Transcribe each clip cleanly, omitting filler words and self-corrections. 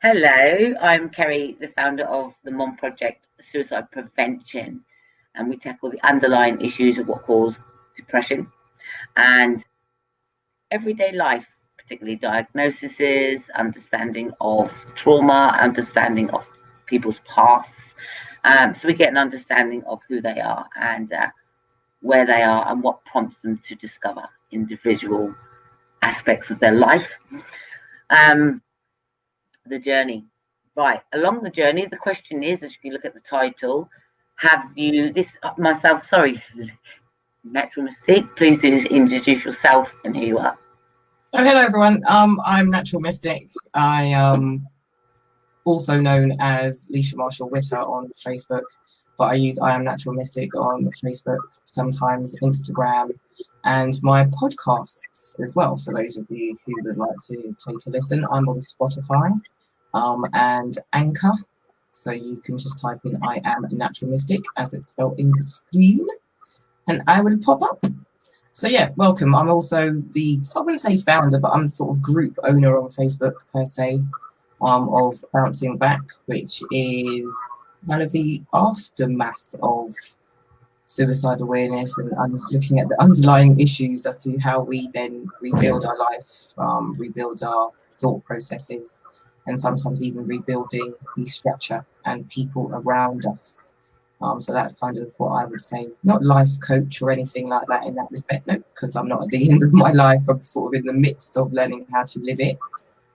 Hello, I'm Kerry, the founder of the Mom Project Suicide Prevention, and we tackle the underlying issues of what cause depression and everyday life, particularly diagnoses, understanding of trauma, understanding of people's pasts. So we get an understanding of who they are and where they are and what prompts them to discover individual aspects of their life. The journey. Right, along the journey, the question is, as you look at the title, have you, this myself, sorry, Natural Mystic, please do introduce yourself and who you are. Oh, hello everyone. I'm Natural Mystic. I am also known as Leisha Marshall Witter on Facebook, but I use I Am Natural Mystic on Facebook, sometimes Instagram, and my podcasts as well. For those of you who would like to take a listen, I'm on Spotify and Anchor. So you can just type in I Am Natural Mystic as it's spelled in the screen, and I will pop up. So yeah, welcome. I'm also I wouldn't say founder, but I'm sort of group owner on Facebook per se, of Bouncing Back, which is kind of the aftermath of suicide awareness and looking at the underlying issues as to how we then rebuild our life, rebuild our thought processes, and sometimes even rebuilding the structure and people around us. So that's kind of what I would say. Not life coach or anything like that in that respect, no, because I'm not at the end of my life. I'm sort of in the midst of learning how to live it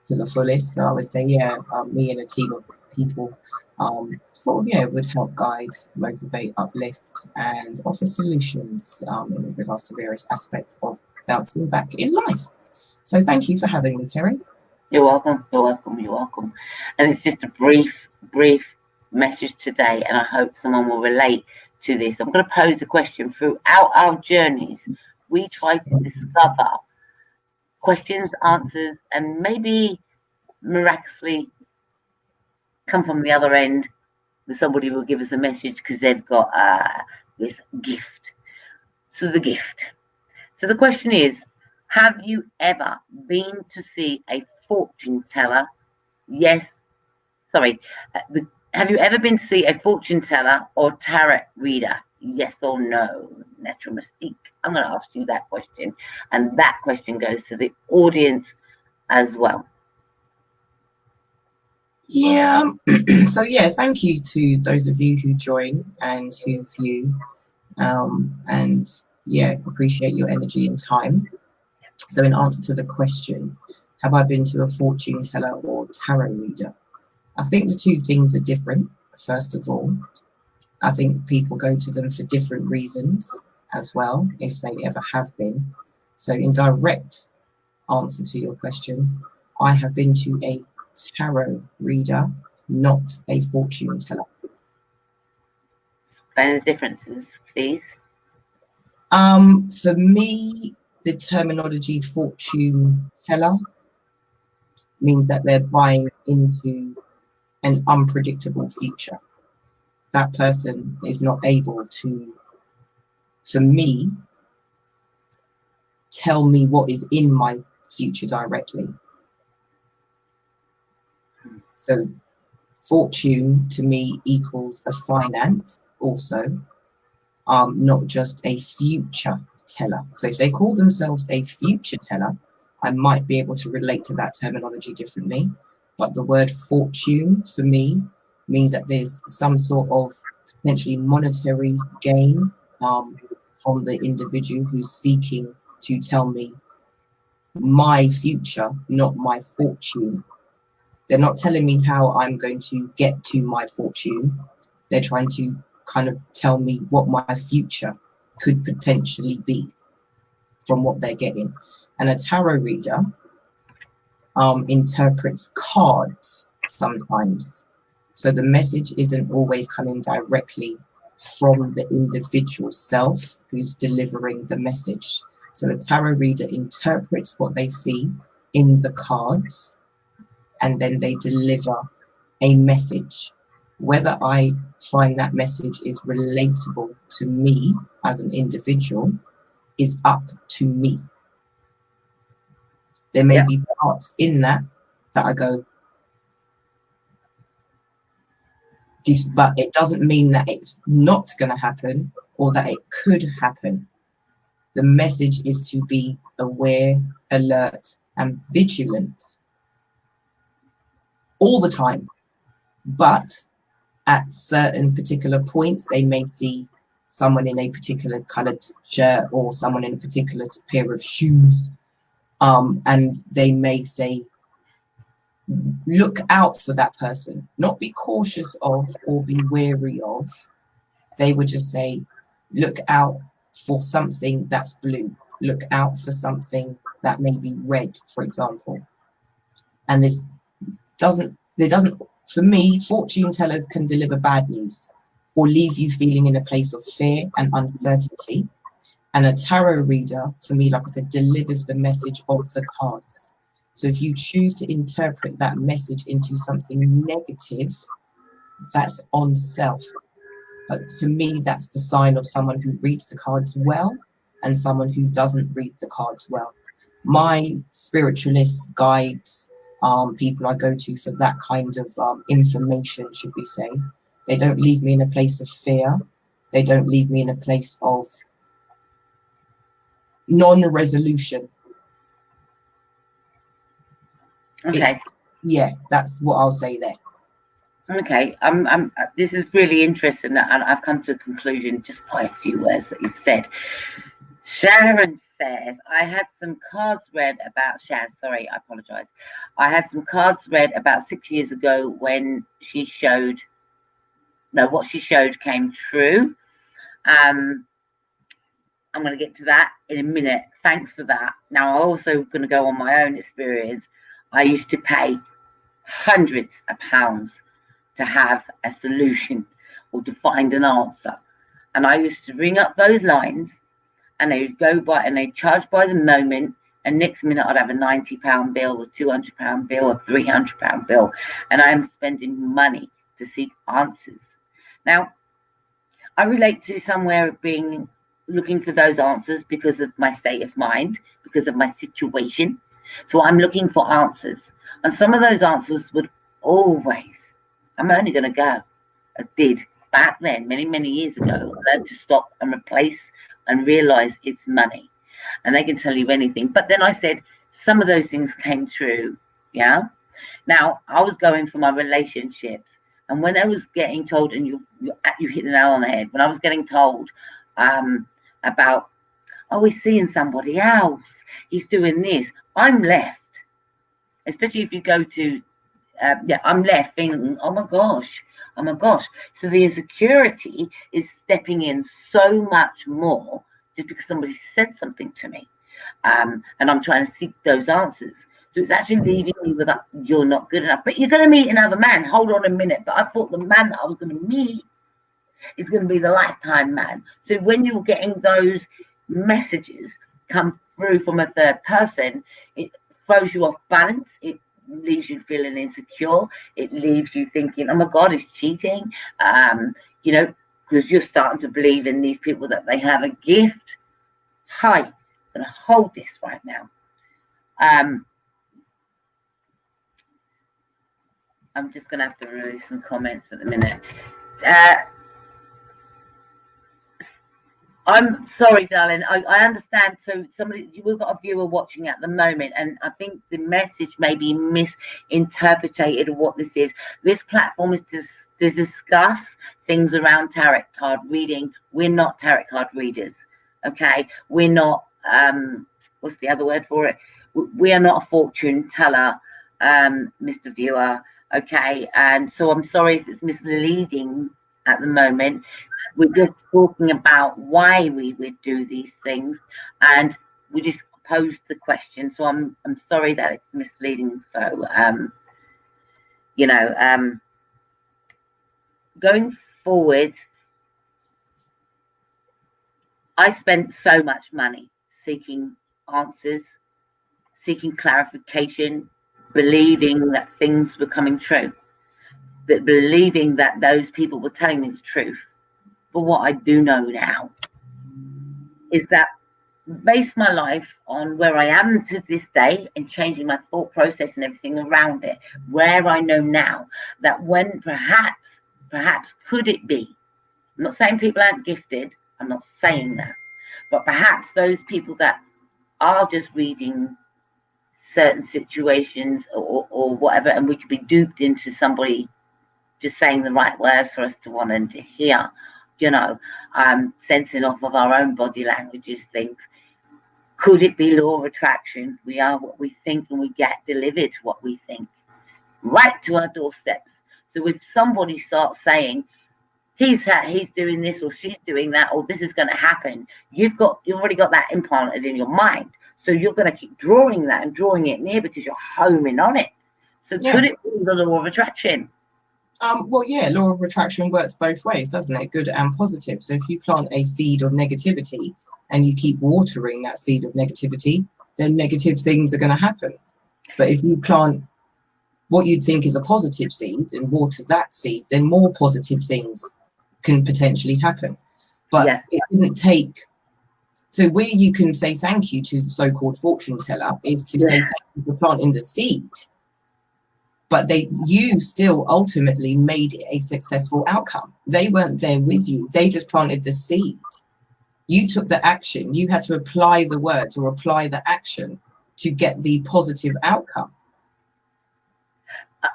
to the fullest. So I would say, me and a team of people would help guide, motivate, uplift, and offer solutions in regards to various aspects of bouncing back in life. So thank you for having me, Kerry. You're welcome. You're welcome. You're welcome. And it's just a brief message today, and I hope someone will relate to this. I'm going to pose a question. Throughout our journeys, we try to discover questions, answers, and maybe miraculously come from the other end with somebody who will give us a message because they've got this gift. So the gift. So the question is, have you ever been to see a fortune teller? Yes. Sorry. Have you ever been to see a fortune teller or tarot reader? Yes or no? Natural Mystique. I'm going to ask you that question. And that question goes to the audience as well. Yeah. So yeah, thank you to those of you who join and who view. And yeah, appreciate your energy and time. So in answer to the question, have I been to a fortune teller or tarot reader? I think the two things are different. First of all, I think people go to them for different reasons as well, if they ever have been. So in direct answer to your question, I have been to a tarot reader, not a fortune teller. Explain the differences, please. For me, the terminology fortune teller means that they're buying into an unpredictable future. That person is not able to, for me, tell me what is in my future directly. So fortune to me equals a finance also, not just a future teller. So if they call themselves a future teller, I might be able to relate to that terminology differently. But the word fortune for me means that there's some sort of potentially monetary gain from the individual who's seeking to tell me my future, not my fortune. They're not telling me how I'm going to get to my fortune. They're trying to kind of tell me what my future could potentially be from what they're getting. And a tarot reader interprets cards sometimes. So the message isn't always coming directly from the individual self who's delivering the message. So a tarot reader interprets what they see in the cards, and then they deliver a message. Whether I find that message is relatable to me as an individual is up to me. There may be parts in that I go, But it doesn't mean that it's not going to happen or that it could happen. The message is to be aware, alert, and vigilant all the time. But at certain particular points, they may see someone in a particular colored shirt or someone in a particular pair of shoes. And they may say, look out for that person, not be cautious of or be wary of. They would just say, look out for something that's blue, look out for something that may be red, for example. And this doesn't, for me, fortune tellers can deliver bad news or leave you feeling in a place of fear and uncertainty. And a tarot reader, for me, like I said, delivers the message of the cards. So if you choose to interpret that message into something negative, that's on self. But for me, that's the sign of someone who reads the cards well and someone who doesn't read the cards well. My spiritualists, guides, people I go to for that kind of information, should we say, they don't leave me in a place of fear. They don't leave me in a place of non-resolution. Okay. Yeah, that's what I'll say there. Okay, this is really interesting, and I've come to a conclusion just by a few words that you've said. Sharon says, I had some cards read about Shaz. Sorry, I apologize. I had some cards read about 6 years ago when she showed, no, what she showed came true. I'm going to get to that in a minute. Thanks for that. Now, I'm also going to go on my own experience. I used to pay hundreds of pounds to have a solution or to find an answer. And I used to ring up those lines and they would go by and they'd charge by the moment. And next minute I'd have a £90 bill, a £200 bill, a £300 bill. And I'm spending money to seek answers. Now, I relate to somewhere being looking for those answers because of my state of mind, because of my situation. So I'm looking for answers. And some of those answers would always, I'm only going to go. I did back then, many, many years ago. I learned to stop and replace and realize it's money. And they can tell you anything. But then I said, some of those things came true. Yeah. Now, I was going for my relationships. And when I was getting told, and you hit the nail on the head, when I was getting told about, oh, he's seeing somebody else, he's doing this, I'm left. Especially if you go to, I'm left thinking, oh my gosh. So the insecurity is stepping in so much more just because somebody said something to me. And I'm trying to seek those answers. So it's actually leaving me with that, you're not good enough. But you're going to meet another man. Hold on a minute. But I thought the man that I was going to meet is going to be the lifetime man. So when you're getting those messages come through from a third person, it throws you off balance. It leaves you feeling insecure. It leaves you thinking, oh my God, it's cheating. Because you're starting to believe in these people that they have a gift. Hi, I'm going to hold this right now. I'm just going to have to remove some comments at the minute. I'm sorry, darling. I understand. So we've got a viewer watching at the moment, and I think the message may be misinterpreted of what this is. This platform is to discuss things around tarot card reading. We're not tarot card readers, okay? We're not, what's the other word for it? We are not a fortune teller, Mr. Viewer, okay? And so I'm sorry if it's misleading at the moment. We're just talking about why we would do these things, and we just posed the question. So I'm sorry that it's misleading. So going forward, I spent so much money seeking answers, seeking clarification, believing that things were coming true, but believing that those people were telling me the truth. But what I do know now is that base my life on where I am to this day and changing my thought process and everything around it, where I know now that when perhaps perhaps could it be, I'm not saying people aren't gifted, I'm not saying that, but perhaps those people that are just reading certain situations or whatever, and we could be duped into somebody just saying the right words for us to want and to hear, sensing off of our own body languages, things. Could it be law of attraction? We are what we think, and we get delivered what we think right to our doorsteps. So if somebody starts saying he's doing this or she's doing that or this is going to happen, you've already got that implanted in your mind. So you're going to keep drawing that and drawing it near because you're homing on it. So could it be the law of attraction? Well, yeah, law of attraction works both ways, doesn't it? Good and positive. So if you plant a seed of negativity and you keep watering that seed of negativity, then negative things are going to happen. But if you plant what you'd think is a positive seed and water that seed, then more positive things can potentially happen. But it didn't take. So where you can say thank you to the so-called fortune teller is to say thank you for planting the seed. But you still ultimately made it a successful outcome. They weren't there with you. They just planted the seed. You took the action. You had to apply the words or apply the action to get the positive outcome.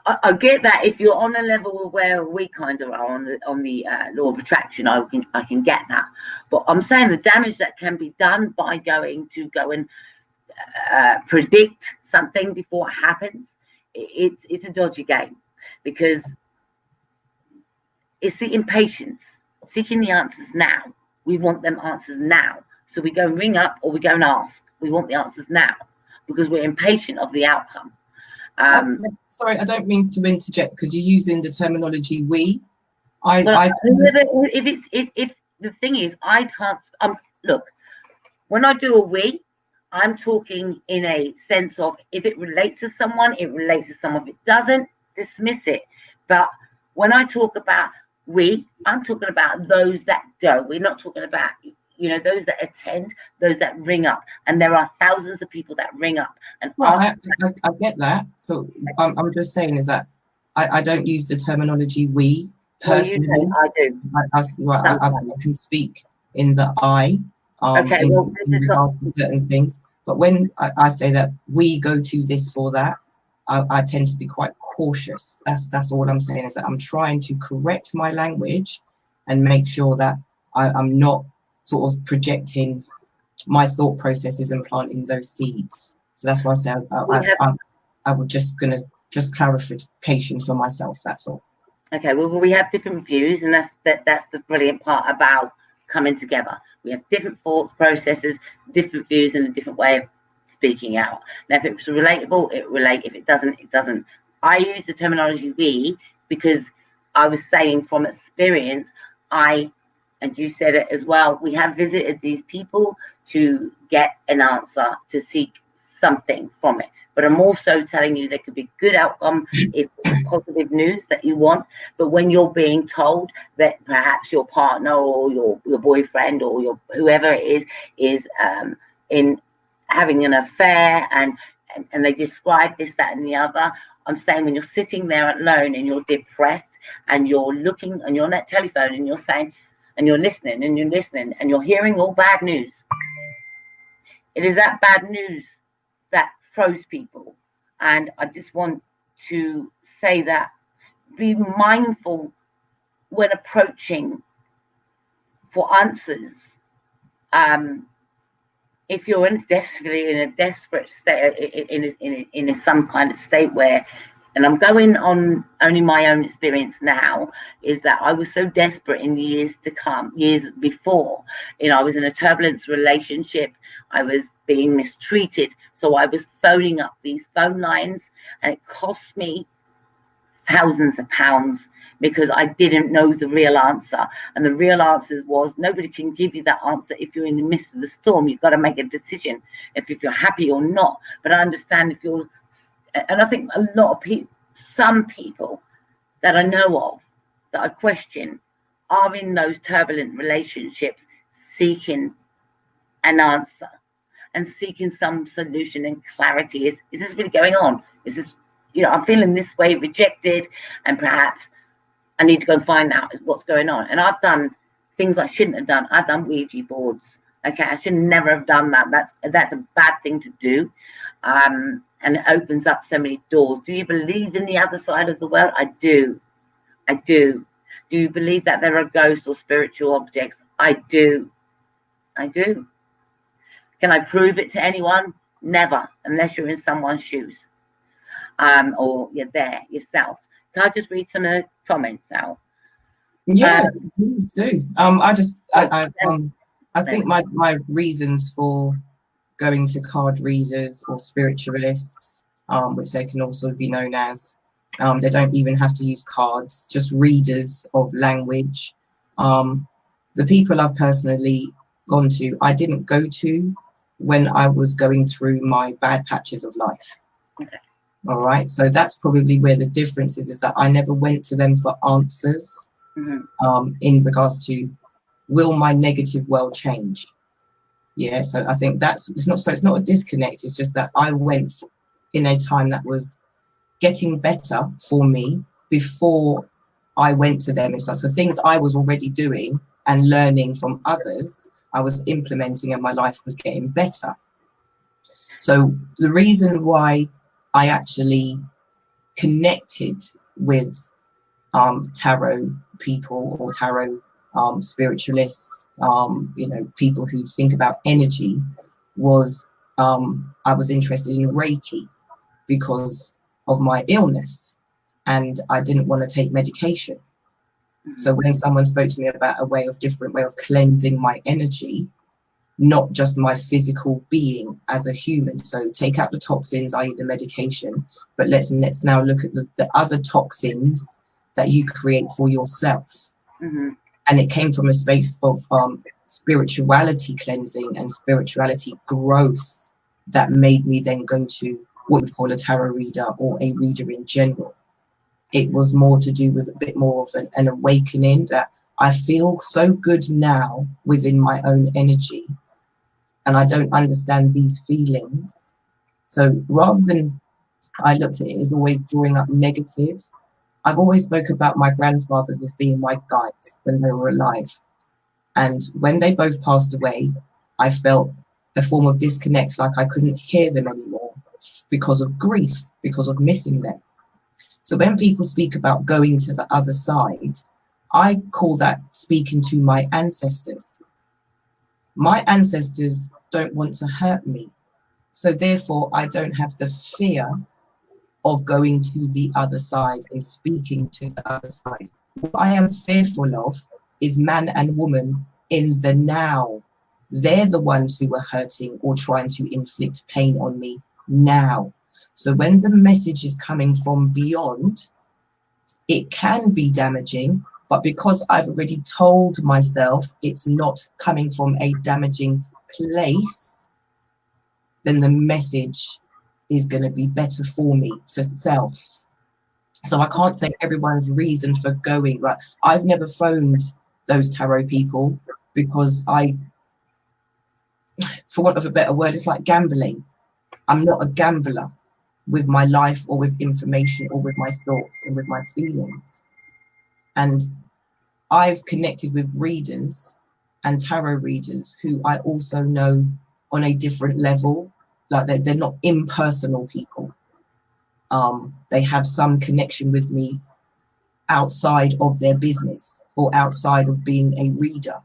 I get that. If you're on a level where we kind of are on the law of attraction, I can get that. But I'm saying the damage that can be done by go and predict something before it happens, it's a dodgy game, because it's the impatience, seeking the answers now. We want them answers now. So we go and ring up or we go and ask. We want the answers now because we're impatient of the outcome. Sorry, I don't mean to interject because you're using the terminology we. If the thing is, I can't look, when I do a we, I'm talking in a sense of if it relates to someone, it relates to someone. If it doesn't, dismiss it. But when I talk about we, I'm talking about those that go. We're not talking about those that attend, those that ring up, and there are thousands of people that ring up and ask. I get that. So I'm just saying is that I don't use the terminology we personally. Well, I do. I can speak in the I. In regards to certain things, but when I say that we go to this for that, I tend to be quite cautious. That's all I'm saying, is that I'm trying to correct my language and make sure that I'm not sort of projecting my thought processes and planting those seeds. So that's why I say I would just clarification for myself. That's all. Okay. Well, we have different views, and that's the brilliant part about coming together. We have different thoughts, processes, different views, and a different way of speaking out. Now, if it's relatable, it relate. If it doesn't, it doesn't. I use the terminology we because I was saying from experience, and you said it as well, we have visited these people to get an answer, to seek something from it. But I'm also telling you there could be good outcome if it's positive news that you want. But when you're being told that perhaps your partner or your boyfriend or your whoever it is in having an affair and they describe this, that, and the other, I'm saying when you're sitting there alone and you're depressed and you're looking on your net telephone and you're saying and you're listening and you're hearing all bad news, it is that bad news that throws people. And I just want to say that be mindful when approaching for answers. If you're desperately in a desperate state, in some kind of state where, and I'm going on only my own experience now, is that I was so desperate in the years before. I was in a turbulent relationship. I was being mistreated. So I was phoning up these phone lines, and it cost me thousands of pounds because I didn't know the real answer. And the real answer was nobody can give you that answer if you're in the midst of the storm. You've got to make a decision if you're happy or not. But I understand if you're, and I think a lot of people, some people that I know of that I question are in those turbulent relationships seeking an answer and seeking some solution and clarity. Is this really going on? Is this, I'm feeling this way, rejected, and perhaps I need to go and find out what's going on. And I've done things I shouldn't have done. I've done Ouija boards. Okay, I should never have done that. That's a bad thing to do. And it opens up so many doors. Do you believe in the other side of the world? I do. I do. Do you believe that there are ghosts or spiritual objects? I do. I do. Can I prove it to anyone? Never, unless you're in someone's shoes. Or you're there yourself. Can I just read some of the comments out? Yeah, please do. I think my reasons for going to card readers or spiritualists, which they can also be known as, they don't even have to use cards, just readers of language. The people I've personally gone to, I didn't go to when I was going through my bad patches of life. Okay. All right. So that's probably where the difference is that I never went to them for answers in regards to, will my negative world change? Yeah. So I think it's not a disconnect. It's just that I went in a time that was getting better for me before I went to them. So things I was already doing and learning from others, I was implementing, and my life was getting better. So the reason why I actually connected with tarot people or tarot spiritualists, people who think about energy, was I was interested in Reiki because of my illness, and I didn't want to take medication. So when someone spoke to me about a different way of cleansing my energy, not just my physical being as a human, so take out the toxins, i.e. the medication, but let's now look at the other toxins that you create for yourself. And it came from a space of spirituality cleansing and spirituality growth that made me then go to what we call a tarot reader or a reader in general. It was more to do with a bit more of an awakening, that I feel so good now within my own energy, and I don't understand these feelings. So rather than I looked at it as always drawing up negative, I've always spoke about my grandfathers as being my guides when they were alive. And when they both passed away, I felt a form of disconnect, like I couldn't hear them anymore because of grief, because of missing them. So when people speak about going to the other side, I call that speaking to my ancestors. My ancestors don't want to hurt me. So therefore, I don't have the fear of going to the other side and speaking to the other side. What I am fearful of is man and woman in the now. They're the ones who are hurting or trying to inflict pain on me now. So when the message is coming from beyond, it can be damaging, but because I've already told myself it's not coming from a damaging place, then the message is going to be better for me, for self. So I can't say everyone's reason for going. Like, I've never phoned those tarot people because for want of a better word, it's like gambling. I'm not a gambler with my life or with information or with my thoughts and with my feelings. And I've connected with readers and tarot readers who I also know on a different level, like they're not impersonal people. They have some connection with me outside of their business or outside of being a reader.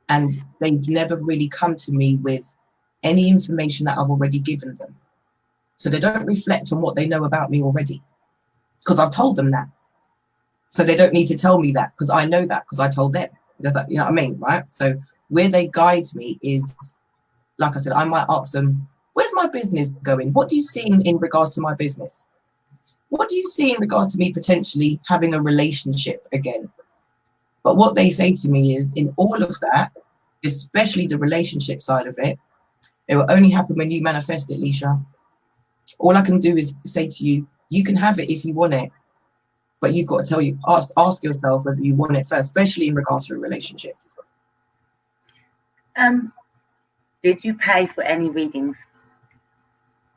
And they've never really come to me with any information that I've already given them. So they don't reflect on what they know about me already, because I've told them that. So they don't need to tell me that, because I know that, because I told them. That, you know what I mean, right? So where they guide me is, like I said, I might ask them, where's my business going? What do you see in regards to my business? What do you see in regards to me potentially having a relationship again? But what they say to me is, in all of that, especially the relationship side of it, it will only happen when you manifest it, Leisha. All I can do is say to you, you can have it if you want it, but you've got to ask yourself whether you want it first, especially in regards to relationships. Did you pay for any readings?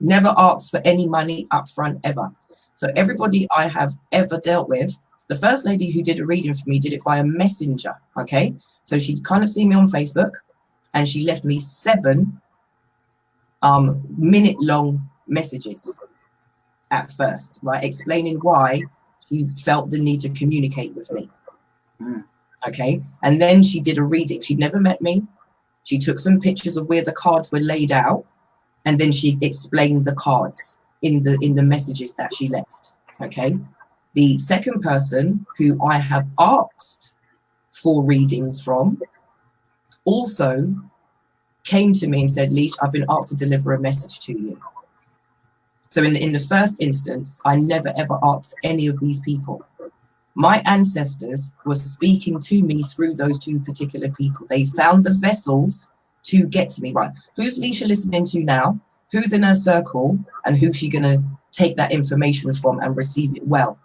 Never asked for any money up front, ever. So everybody I have ever dealt with, The first lady who did a reading for me did it via Messenger. Okay, so she'd kind of seen me on Facebook, and she left me 7 minute-long messages at first, right, explaining why she felt the need to communicate with me. Okay, and then she did a reading. She'd never met me. She took some pictures of where the cards were laid out, and then she explained the cards in the messages that she left. Okay, the second person who I have asked for readings from also came to me and said, Leash, I've been asked to deliver a message to you. So in the first instance, I never ever asked any of these people. My ancestors were speaking to me through those 2 particular people. They found the vessels to get to me. Right, who's Leisha listening to now? Who's in her circle? And who's she going to take that information from and receive it well?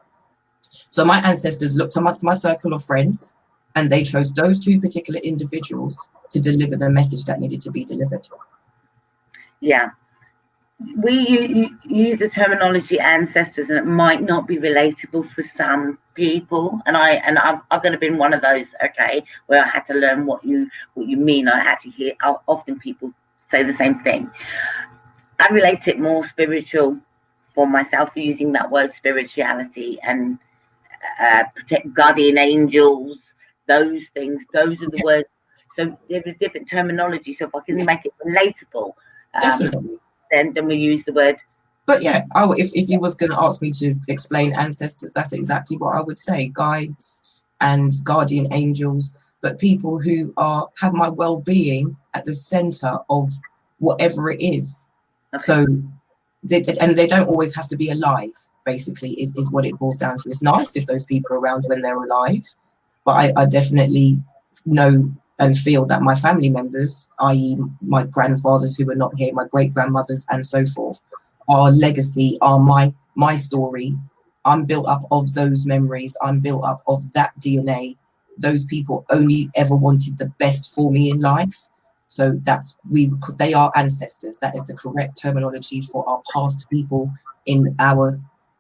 So my ancestors looked amongst my circle of friends, and they chose those 2 particular individuals to deliver the message that needed to be delivered. Yeah. We use the terminology ancestors, and it might not be relatable for some people. And I'm going to be one of those, okay, where I had to learn what you mean. I actually hear often people say the same thing. I relate it more spiritual for myself, using that word spirituality and protect guardian angels, those things. Those are the words. So there is different terminology. So if I can make it relatable, Definitely. Then we use the word. But yeah, if you was going to ask me to explain ancestors, that's exactly what I would say: guides and guardian angels, but people who have my well-being at the center of whatever it is. Okay. So they don't always have to be alive, basically, is what it boils down to. It's nice if those people are around when they're alive, but I definitely know and feel that my family members, i.e. my grandfathers who are not here, my great-grandmothers and so forth, our legacy, are my story. I'm built up of those memories. I'm built up of that DNA. Those people only ever wanted the best for me in life. So they are ancestors. That is the correct terminology for our past people in our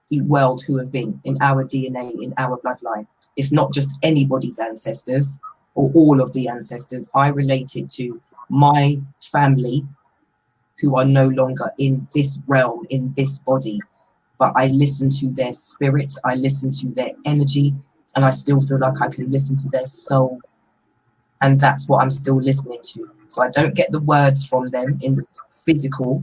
world who have been, in our DNA, in our bloodline. It's not just anybody's ancestors or all of the ancestors. I related to my family who are no longer in this realm, in this body, but I listen to their spirit, I listen to their energy, and I still feel like I can listen to their soul. And that's what I'm still listening to. So I don't get the words from them in the physical,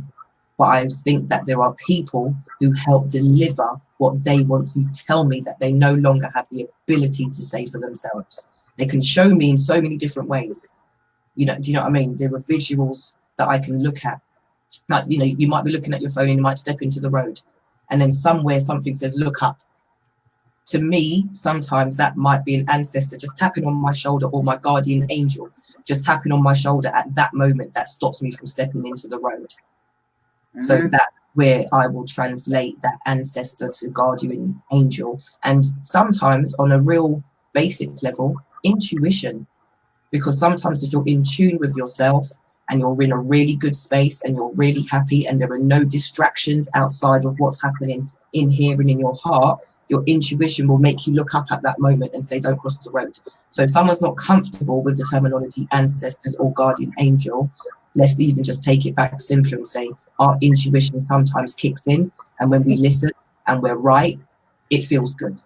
but I think that there are people who help deliver what they want to tell me that they no longer have the ability to say for themselves. They can show me in so many different ways. Do you know what I mean? There are visuals that I can look at. Like, you might be looking at your phone and you might step into the road, and then somewhere something says, look up. To me, sometimes that might be an ancestor just tapping on my shoulder, or my guardian angel just tapping on my shoulder at that moment that stops me from stepping into the road. Mm-hmm. So that's where I will translate that ancestor to guardian angel. And sometimes on a real basic level, intuition, because sometimes if you're in tune with yourself and you're in a really good space and you're really happy and there are no distractions outside of what's happening in here and in your heart, your intuition will make you look up at that moment and say, don't cross the road. So if someone's not comfortable with the terminology ancestors or guardian angel, let's even just take it back simpler and say our intuition sometimes kicks in, and when we listen and we're right, it feels good.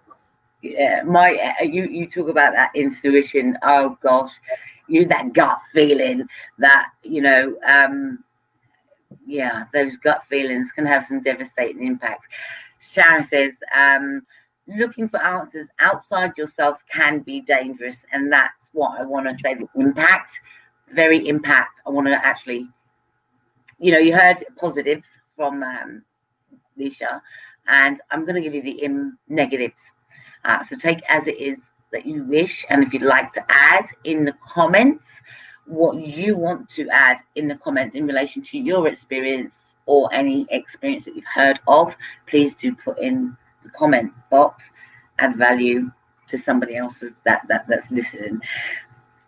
Yeah, you talk about that intuition. Oh gosh, that gut feeling that those gut feelings can have some devastating impacts. Sharon says, looking for answers outside yourself can be dangerous, and that's what I want to say. The impact, very impact. I want to actually, you heard positives from Leisha, and I'm going to give you the negatives. So take as it is that you wish, and if you'd like to add in the comments what you want to add in the comments in relation to your experience or any experience that you've heard of, please do put in the comment box. Add value to somebody else's that's listening.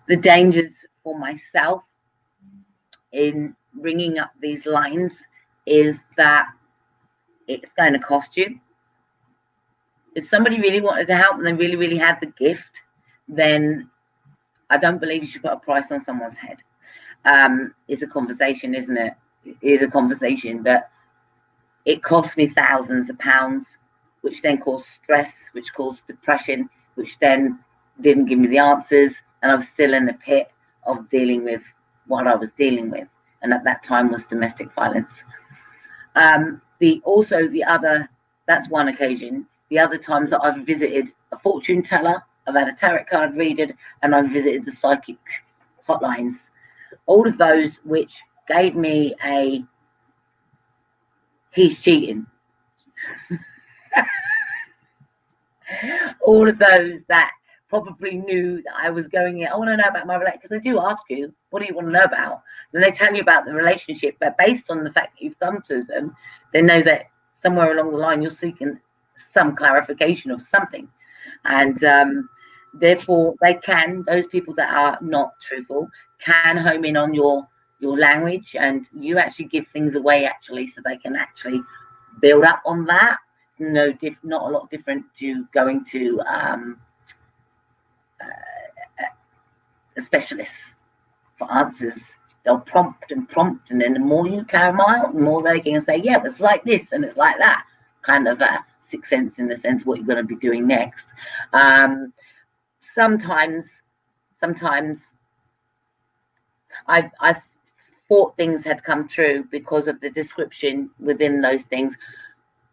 The dangers for myself in bringing up these lines is that it's going to cost you. If somebody really wanted to help and they really, really had the gift, then I don't believe you should put a price on someone's head. It's a conversation, isn't it? It is a conversation, but it cost me thousands of pounds, which then caused stress, which caused depression, which then didn't give me the answers, and I was still in the pit of dealing with what I was dealing with, and at that time was domestic violence. That's one occasion. The other times that I've visited a fortune teller, I've had a tarot card reader, and I've visited the psychic hotlines. All of those which gave me a he's cheating. All of those that probably knew that I was going in. I want to know about my relationship, because they do ask you, what do you want to know about? Then they tell you about the relationship, but based on the fact that you've come to them, they know that somewhere along the line you're seeking some clarification of something, and therefore those people that are not truthful can home in on your language, and you actually give things away actually, so they can actually build up on that. Not a lot different to going to a specialist for answers. They'll prompt, and then the more you carry them out, the more they can say, yeah, it's like this and it's like that. Kind of a sixth sense, in the sense of what you're going to be doing next. Sometimes I've thought things had come true because of the description within those things.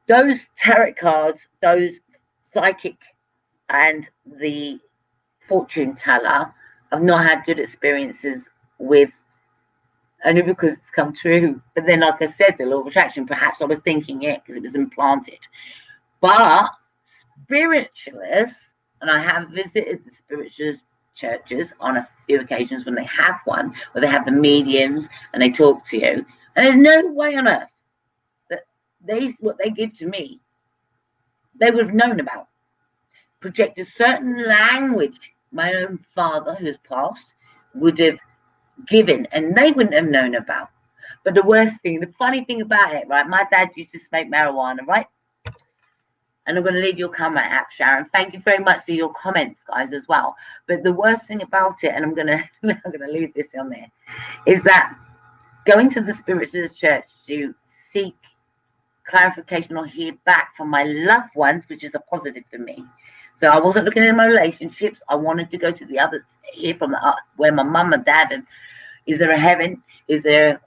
Those tarot cards, those psychic and the fortune teller, I've not had good experiences with, only because it's come true. But then, like I said, the law of attraction, perhaps I was thinking it because it was implanted. But spiritualists, and I have visited the spiritualist churches on a few occasions when they have one, where they have the mediums and they talk to you, and there's no way on earth that what they give to me, they would have known about. Project a certain language my own father, who has passed, would have given, and they wouldn't have known about. But the funny thing about it, right? My dad used to smoke marijuana, right? And I'm going to leave your comment out, Sharon. Thank you very much for your comments, guys, as well. But the worst thing about it, and I'm going to leave this on there, is that going to the spiritualist church to seek clarification or hear back from my loved ones, which is a positive for me. So I wasn't looking at my relationships. I wanted to go to the others, hear from where my mum and dad, and is there a heaven? Is there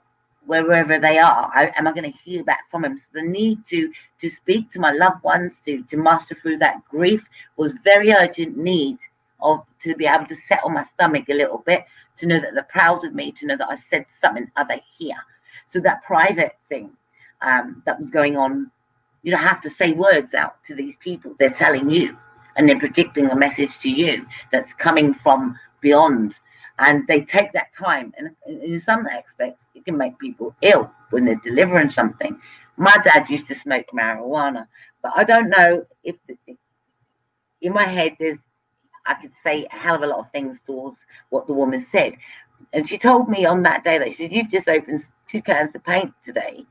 wherever they are? Am I going to hear back from them? So the need to speak to my loved ones, to master through that grief, was very urgent need to be able to settle my stomach a little bit, to know that they're proud of me, to know that I said something, are they here? So that private thing that was going on, you don't have to say words out to these people. They're telling you, and they're projecting a message to you that's coming from beyond. And they take that time, and in some aspects, it can make people ill when they're delivering something. My dad used to smoke marijuana, but I don't know if in my head I could say a hell of a lot of things towards what the woman said. And she told me on that day, that she said, you've just opened 2 cans of paint today,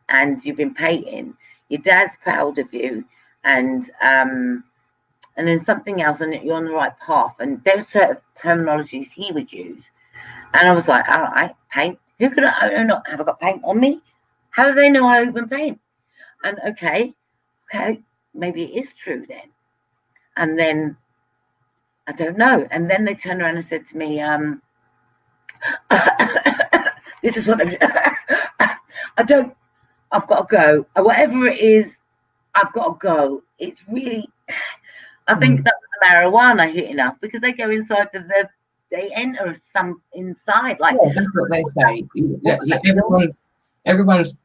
and you've been painting. Your dad's proud of you, and then something else, and you're on the right path. And there were certain terminologies he would use. And I was like, all right, paint. Who could I not have? I got paint on me? How do they know I open paint? And okay, maybe it is true then. And then, I don't know. And then they turned around and said to me, this is what I've got to go. Whatever it is, I've got to go. It's really... I think that was the marijuana hitting up, because they go inside they enter some inside. Like, yeah, that's what they say. Everyone's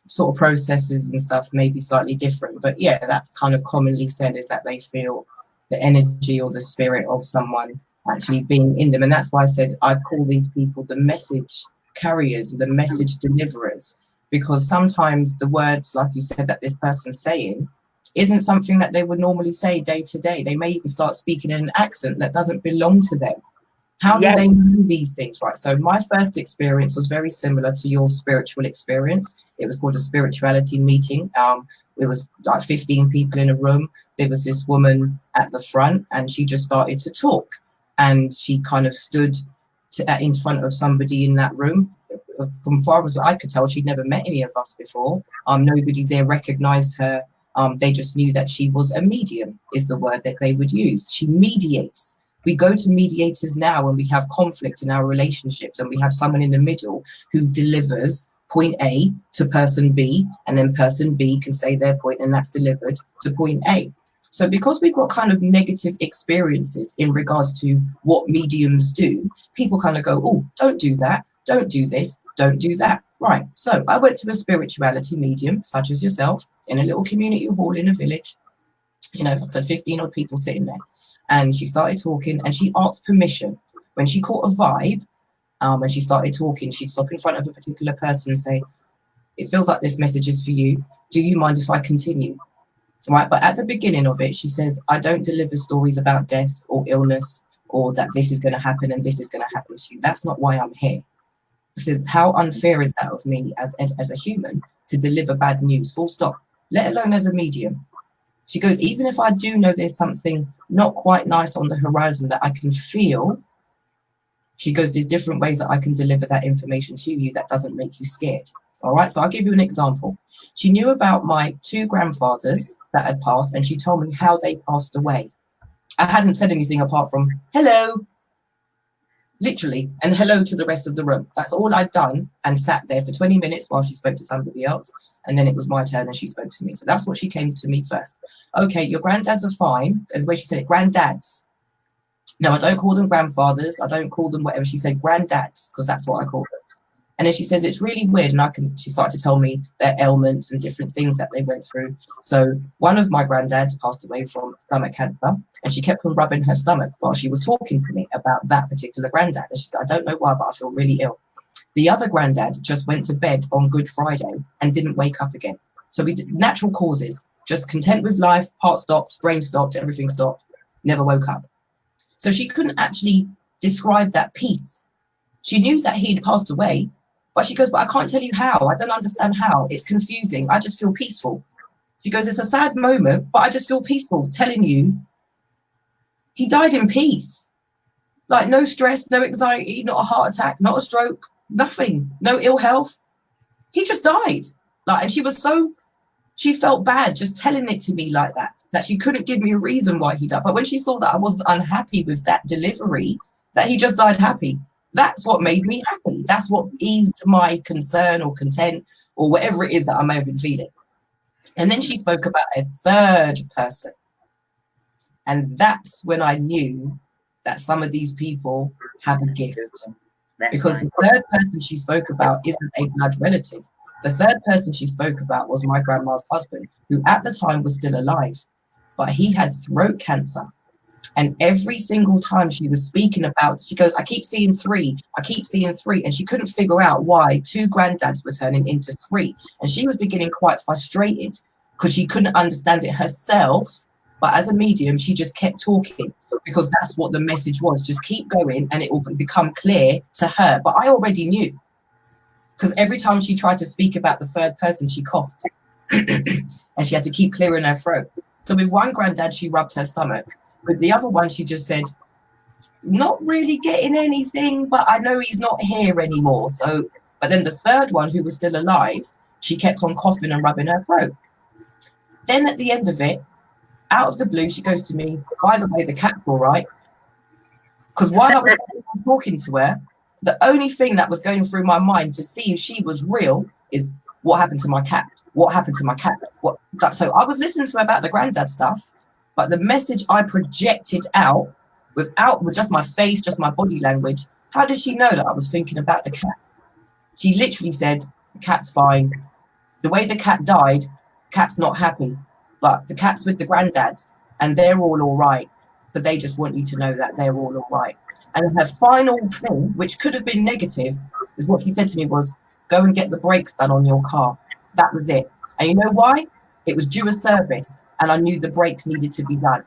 sort of processes and stuff may be slightly different, but yeah, that's kind of commonly said, is that they feel the energy or the spirit of someone actually being in them. And that's why I said I'd call these people the message carriers, the message deliverers, because sometimes the words, like you said, that this person's saying isn't something that they would normally say day to day. They may even start speaking in an accent that doesn't belong to them. How do Yes. they know these things, right? So my first experience was very similar to your spiritual experience. It was called a spirituality meeting. It was like 15 people in a room. There was this woman at the front, and she just started to talk. And she kind of stood in front of somebody in that room. From far as I could tell, she'd never met any of us before. Nobody there recognized her. They just knew that she was a medium, is the word that they would use. She mediates. We go to mediators now when we have conflict in our relationships, and we have someone in the middle who delivers point A to person B, and then person B can say their point, and that's delivered to point A. So because we've got kind of negative experiences in regards to what mediums do, people kind of go, oh, don't do that, don't do this, don't do that. Right. So I went to a spirituality medium, such as yourself, in a little community hall in a village. You know, like I said, 15 odd people sitting there. And she started talking, and she asked permission. When she caught a vibe, and she started talking, she'd stop in front of a particular person and say, it feels like this message is for you. Do you mind if I continue? Right. But at the beginning of it, she says, I don't deliver stories about death or illness, or that this is going to happen and this is going to happen to you. That's not why I'm here. So how unfair is that of me as a human to deliver bad news, full stop, let alone as a medium? She goes, even if I do know there's something not quite nice on the horizon that I can feel, she goes, there's different ways that I can deliver that information to you that doesn't make you scared. All right, so I'll give you an example. She knew about my 2 grandfathers that had passed, and she told me how they passed away. I hadn't said anything apart from hello, literally, and hello to the rest of the room. That's all I'd done, and sat there for 20 minutes while she spoke to somebody else. And then it was my turn and she spoke to me. So that's what she came to me first. Okay, your granddads are fine. As the way she said it, granddads. No, I don't call them grandfathers. I don't call them whatever. She said granddads, because that's what I call them. And then she says, it's really weird. And she started to tell me their ailments and different things that they went through. So one of my granddads passed away from stomach cancer, and she kept on rubbing her stomach while she was talking to me about that particular granddad. And she said, I don't know why, but I feel really ill. The other granddad just went to bed on Good Friday and didn't wake up again. So we did natural causes, just content with life, heart stopped, brain stopped, everything stopped, never woke up. So she couldn't actually describe that peace. She knew that he'd passed away, but she goes, but I can't tell you how. I don't understand how. It's confusing. I just feel peaceful. She goes, it's a sad moment, but I just feel peaceful telling you he died in peace. Like no stress, no anxiety, not a heart attack, not a stroke, nothing, no ill health. He just died. Like, and she felt bad just telling it to me like that she couldn't give me a reason why he died. But when she saw that I wasn't unhappy with that delivery, that he just died happy, that's what made me happy. That's what eased my concern or content or whatever it is that I may have been feeling. And then she spoke about a third person. And that's when I knew that some of these people have a gift. Because the third person she spoke about isn't a blood relative. The third person she spoke about was my grandma's husband, who at the time was still alive, but he had throat cancer. And every single time she was speaking about, she goes, I keep seeing 3. And she couldn't figure out why 2 granddads were turning into 3. And she was beginning quite frustrated because she couldn't understand it herself. But as a medium, she just kept talking because that's what the message was. Just keep going and it will become clear to her. But I already knew, because every time she tried to speak about the third person, she coughed and she had to keep clearing her throat. So with one granddad, she rubbed her stomach. With the other one, she just said, not really getting anything, but I know he's not here anymore. So, but then the third one, who was still alive, she kept on coughing and rubbing her throat. Then at the end of it, out of the blue, she goes to me, by the way, the cat's all right. Because while I was talking to her, the only thing that was going through my mind to see if she was real is what happened to my cat? What happened to my cat? So I was listening to her about the granddad stuff, but the message I projected out with just my face, just my body language, how did she know that I was thinking about the cat? She literally said, the cat's fine. The way the cat died, cat's not happy, but the cat's with the granddads and they're all right. So they just want you to know that they're all right. And her final thing, which could have been negative, is what she said to me was, go and get the brakes done on your car. That was it. And you know why? It was due a service and I knew the brakes needed to be done.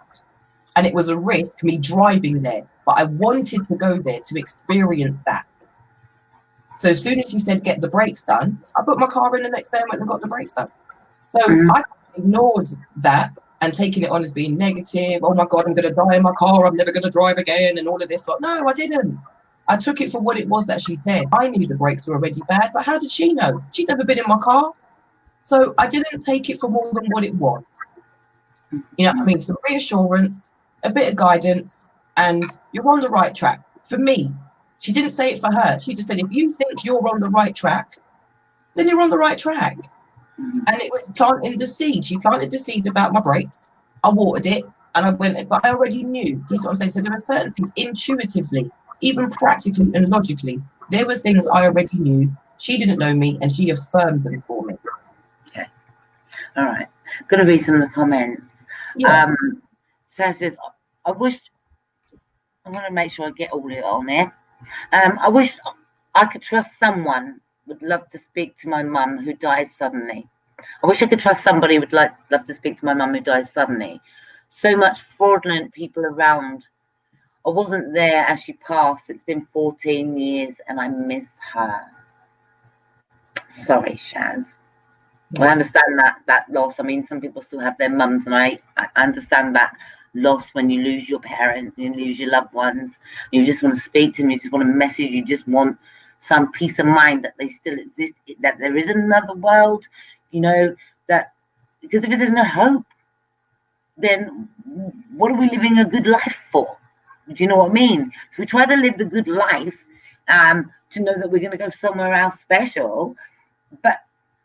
and it was a risk me driving there, but I wanted to go there to experience that. So as soon as she said get the brakes done, I put my car in the next day and went and got the brakes done. So I ignored that and taking it on as being negative. Oh my God, I'm going to die in my car. I'm never going to drive again and all of this. No, I didn't. I took it for what it was that she said. I knew the brakes were already bad, but how did she know? She'd never been in my car. So I didn't take it for more than what it was. You know what I mean? Some reassurance, a bit of guidance, and you're on the right track. For me, she didn't say it for her. She just said, if you think you're on the right track, then you're on the right track. And it was planting the seed. She planted the seed about my brakes. I watered it and I went, but I already knew. This is what I'm saying. So there are certain things intuitively, even practically and logically. There were things I already knew. She didn't know me and she affirmed them for me. Okay. All right. I'm going to read some of the comments. Yeah. Sarah says, I wish, I'm going to make sure I get all of it on there. I wish I could trust someone would love to speak to my mum who died suddenly. I wish I could trust somebody would love to speak to my mum who died suddenly. So much fraudulent people around. I wasn't there as she passed. It's been 14 years and I miss her. Sorry, Shaz. I understand that loss. I mean, some people still have their mums, and I understand that loss when you lose your parent, you lose your loved ones. You just want to speak to them. You just want to message. You just want some peace of mind that they still exist, that there is another world, you know, that because if there's no hope, then what are we living a good life for? Do you know what I mean? So we try to live the good life to know that we're going to go somewhere else special. But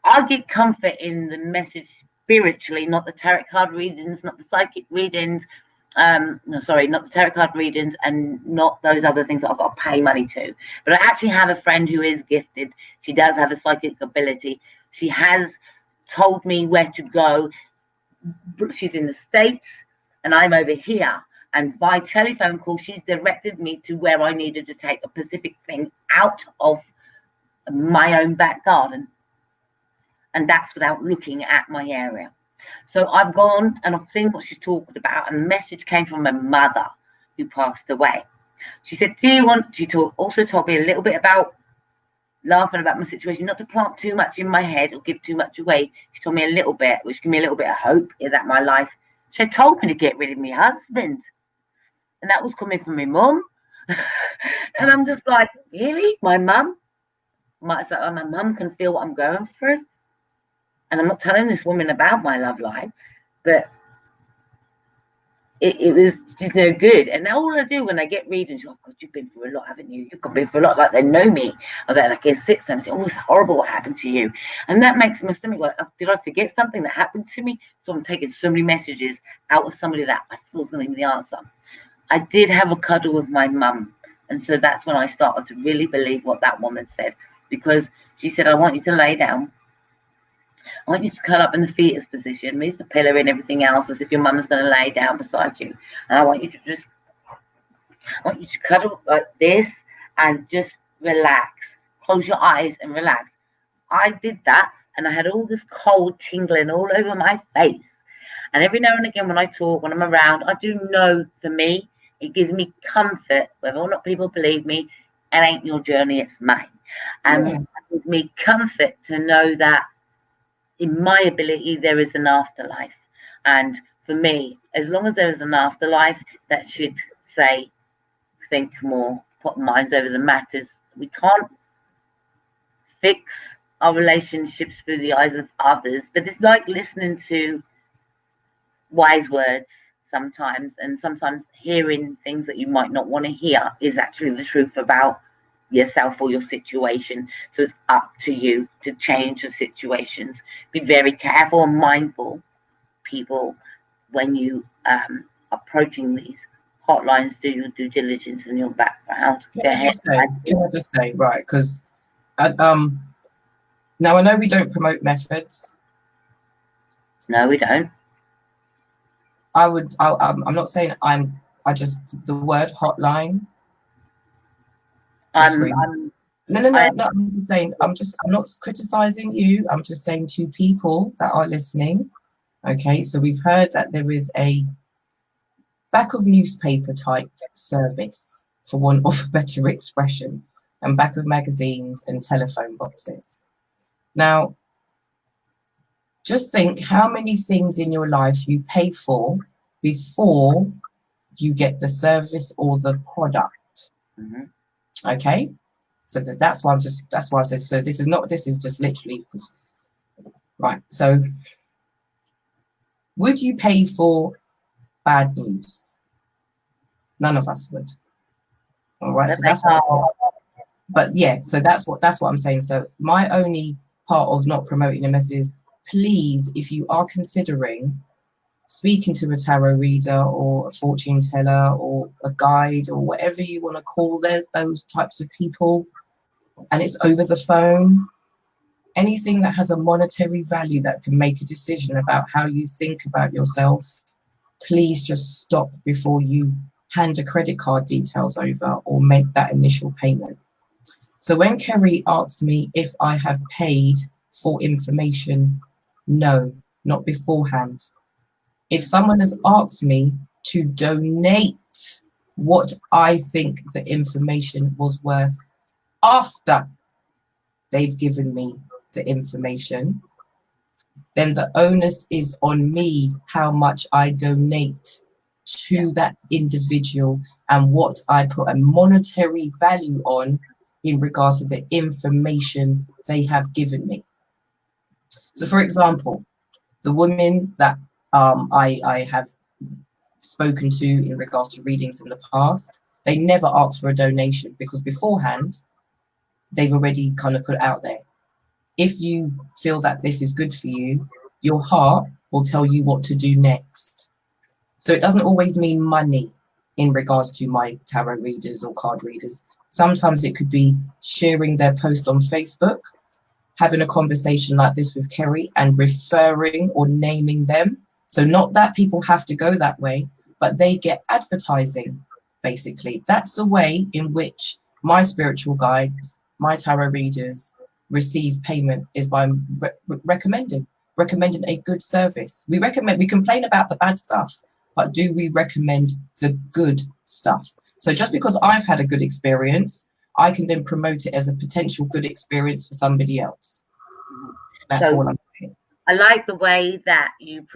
I get comfort in the message spiritually, not the tarot card readings, not the psychic readings. Not the tarot card readings and not those other things that I've got to pay money to. But I actually have a friend who is gifted. She does have a psychic ability. She has told me where to go. She's in the States and I'm over here. And by telephone call, she's directed me to where I needed to take a specific thing out of my own back garden. And that's without looking at my area. So I've gone and I've seen what she's talking about, and the message came from my mother who passed away. She said, also told me a little bit about laughing about my situation, not to plant too much in my head or give too much away. She told me a little bit, which gave me a little bit of hope in that my life. She told me to get rid of my husband. And that was coming from my mum. And I'm just like, really? My mum? My mum can feel what I'm going through. And I'm not telling this woman about my love life, but it was just no good. And all I do when I get readings, oh God, you've been through a lot, haven't you? You've been through a lot, like they know me, or they're like in six, and it's always horrible what happened to you. And that makes my stomach like, oh, did I forget something that happened to me? So I'm taking so many messages out of somebody that I thought was going to be the answer. I did have a cuddle with my mum, and so that's when I started to really believe what that woman said, because she said, I want you to lay down. I want you to curl up in the fetus position, move the pillow and everything else as if your mum is going to lay down beside you. And I want you to cuddle like this and just relax. Close your eyes and relax. I did that and I had all this cold tingling all over my face. And every now and again when I talk, when I'm around, I do know for me, it gives me comfort, whether or not people believe me, it ain't your journey, it's mine. And it gives me comfort to know that in my ability, there is an afterlife. And for me, as long as there is an afterlife, that should say, think more, put minds over the matters. We can't fix our relationships through the eyes of others, but it's like listening to wise words sometimes, and sometimes hearing things that you might not want to hear is actually the truth about yourself or your situation. So it's up to you to change the situations. Be very careful and mindful, people, when you approaching these hotlines. Do your due diligence in your background. Can I just say, right, because now I know we don't promote methods. No, we don't. I'm not saying I just the word hotline. No. I'm just saying, I'm not criticizing you. I'm just saying to people that are listening. Okay, so we've heard that there is a back of newspaper type service, for want of a better expression, and back of magazines and telephone boxes. Now, just think how many things in your life you pay for before you get the service or the product. Okay, so that's why I said, so this is just literally right. So would you pay for bad news? None of us would. All right, so that's what, but yeah, so that's what I'm saying. So my only part of not promoting the message is, please, if you are considering speaking to a tarot reader or a fortune teller or a guide or whatever you want to call those types of people, and it's over the phone, anything that has a monetary value that can make a decision about how you think about yourself, please just stop before you hand a credit card details over or make that initial payment. So when Kerry asked me if I have paid for information, no, not beforehand. If someone has asked me to donate what I think the information was worth after they've given me the information, then the onus is on me how much I donate to that individual and what I put a monetary value on in regards to the information they have given me. So for example, the women that I have spoken to in regards to readings in the past, they never asked for a donation because beforehand, they've already kind of put it out there. If you feel that this is good for you, your heart will tell you what to do next. So it doesn't always mean money in regards to my tarot readers or card readers. Sometimes it could be sharing their post on Facebook, having a conversation like this with Kerry and referring or naming them. So not that people have to go that way, but they get advertising, basically. That's the way in which my spiritual guides, my tarot readers receive payment, is by recommending a good service. We complain about the bad stuff, but do we recommend the good stuff? So just because I've had a good experience, I can then promote it as a potential good experience for somebody else. That's all I'm saying. I like the way that you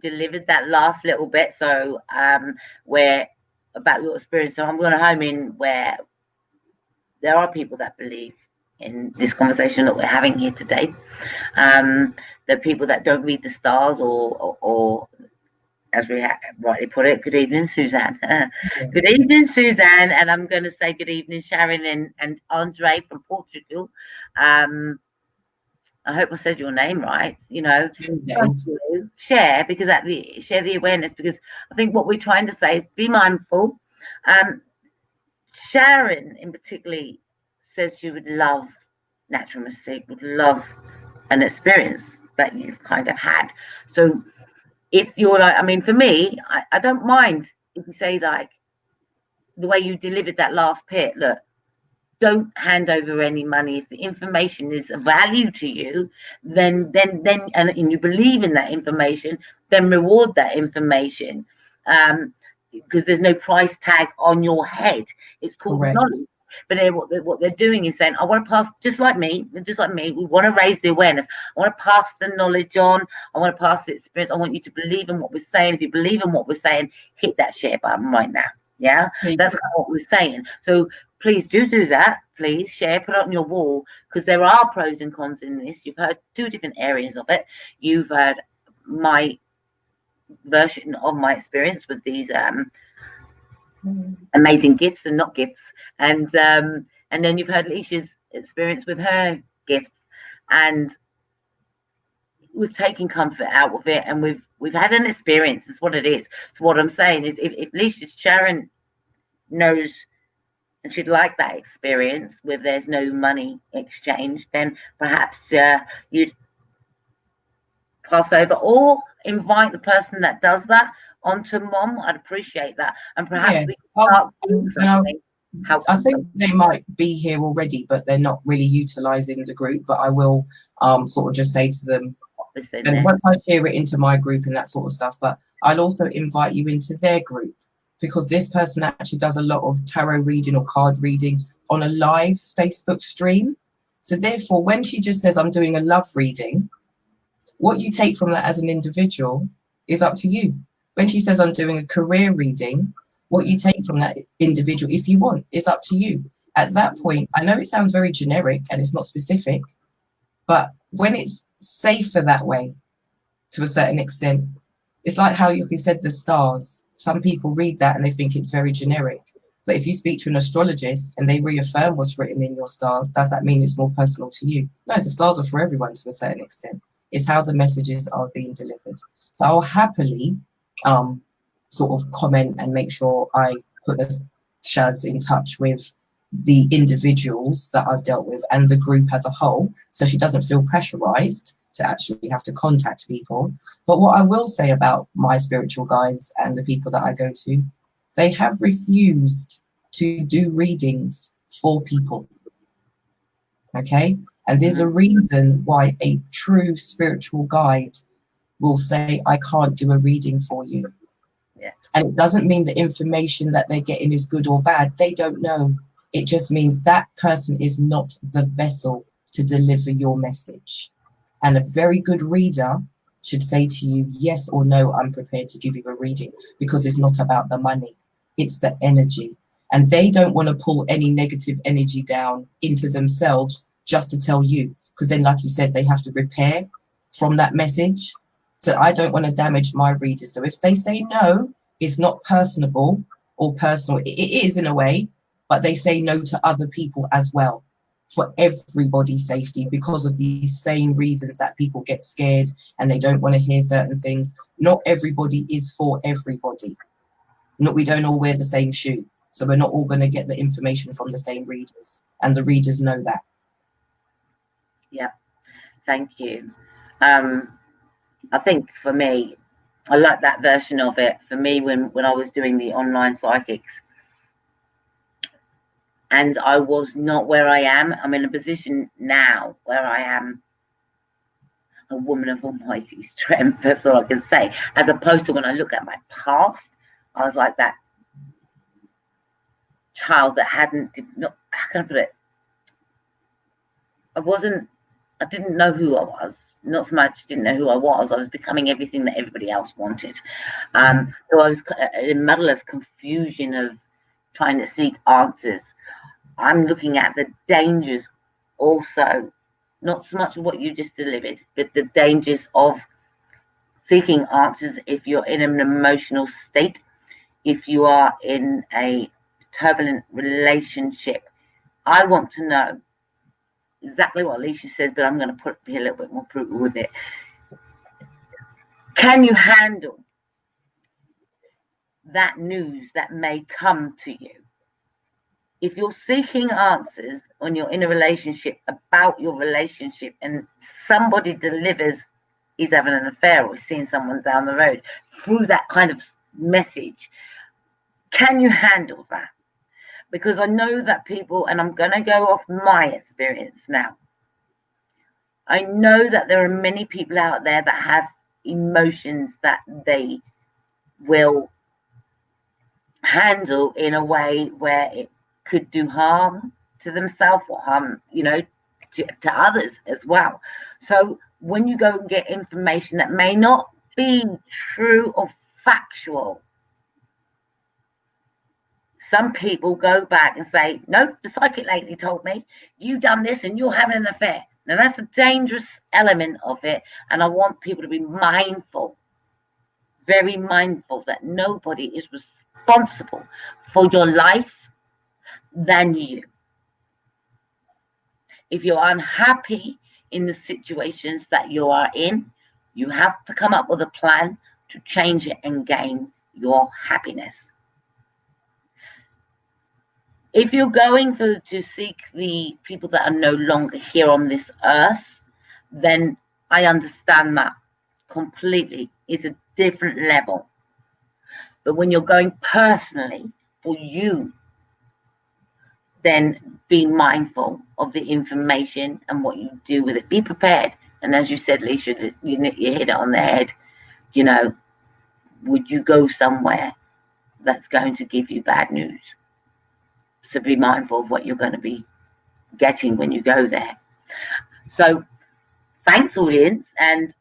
delivered that last little bit. So where about your experience. So I'm going to home in where there are people that believe in this conversation that we're having here today. The people that don't read the stars or as we rightly put it, good evening, Suzanne. Good evening, Suzanne. And I'm going to say good evening, Sharon and Andre from Portugal. I hope I said your name right. You know, share because share the awareness, because I think what we're trying to say is be mindful. Sharon in particular says she would love natural mystique, would love an experience that you've kind of had. So if you're like, I mean, for me, I don't mind if you say like the way you delivered that last bit. Look, don't hand over any money. If the information is of value to you, then and you believe in that information, then reward that information. Because there's no price tag on your head. It's called knowledge. But what they're doing is saying, I want to pass, just like me, we want to raise the awareness. I want to pass the knowledge on. I want to pass the experience. I want you to believe in what we're saying. If you believe in what we're saying, hit that share button right now. Yeah, that's kind of what we're saying. So please do that. Please share, put it on your wall, because there are pros and cons in this. You've heard two different areas of it. You've heard my version of my experience with these amazing gifts and not gifts, and then you've heard Leisha's experience with her gifts, and we've taken comfort out of it, and we've had an experience. That's what it is. So what I'm saying is, if Leisha Sharon knows and she'd like that experience where there's no money exchange, then perhaps you'd pass over or invite the person that does that onto Mom. I'd appreciate that, and perhaps we can start doing something. I think they might be here already, but they're not really utilizing the group. But I will sort of just say to them, and once I share it into my group and that sort of stuff, but I'll also invite you into their group, because this person actually does a lot of tarot reading or card reading on a live Facebook stream. So therefore, when she just says, I'm doing a love reading, what you take from that as an individual is up to you. When she says, I'm doing a career reading, what you take from that individual, if you want, is up to you. At that point, I know it sounds very generic and it's not specific, but when it's safer that way, to a certain extent, it's like how you said the stars. Some people read that and they think it's very generic. But if you speak to an astrologist and they reaffirm what's written in your stars, does that mean it's more personal to you? No, the stars are for everyone to a certain extent. It's how the messages are being delivered. So I'll happily sort of comment and make sure I put Shaz in touch with the individuals that I've dealt with and the group as a whole, so she doesn't feel pressurized to actually have to contact people. But what I will say about my spiritual guides and the people that I go to, they have refused to do readings for people. Okay? And there's a reason why a true spiritual guide will say, I can't do a reading for you. Yeah. And it doesn't mean the information that they're getting is good or bad. They don't know. It just means that person is not the vessel to deliver your message. And a very good reader should say to you, yes or no, I'm prepared to give you a reading, because it's not about the money. It's the energy. And they don't want to pull any negative energy down into themselves just to tell you, because then, like you said, they have to repair from that message. So I don't want to damage my readers. So if they say no, it's not personable or personal. It is in a way, but they say no to other people as well, for everybody's safety, because of these same reasons that people get scared and they don't want to hear certain things. Not everybody is for everybody. We don't all wear the same shoe. So we're not all going to get the information from the same readers. And the readers know that. Yeah, thank you. I think for me, I like that version of it. For me, when I was doing the online psychics, and I was not where I am. I'm in a position now where I am a woman of almighty strength. That's all I can say. As opposed to when I look at my past, I was like that child that how can I put it? I didn't know who I was. Not so much didn't know who I was becoming everything that everybody else wanted. So I was in a muddle of confusion of trying to seek answers. I'm looking at the dangers also, not so much of what you just delivered, but the dangers of seeking answers if you're in an emotional state, if you are in a turbulent relationship. I want to know exactly what Alicia says, but I'm going to be a little bit more brutal with it. Can you handle that news that may come to you? If you're seeking answers when you're in a relationship about your relationship and somebody delivers he's having an affair or seeing someone down the road through that kind of message, can you handle that? Because I know that people, and I'm going to go off my experience now, I know that there are many people out there that have emotions that they will handle in a way where it could do harm to themselves or harm, to others as well. So when you go and get information that may not be true or factual, some people go back and say, no, the psychic lady told me you done this and you're having an affair. Now that's a dangerous element of it, and I want people to be mindful, very mindful, that nobody is responsible for your life than you. If you're unhappy in the situations that you are in, you have to come up with a plan to change it and gain your happiness. If you're going to seek the people that are no longer here on this earth, then I understand that completely. It's a different level. But when you're going personally for you, then be mindful of the information and what you do with it. Be prepared. And as you said, Lisa, you hit it on the head. Would you go somewhere that's going to give you bad news. So be mindful of what you're going to be getting when you go there. So thanks, audience. And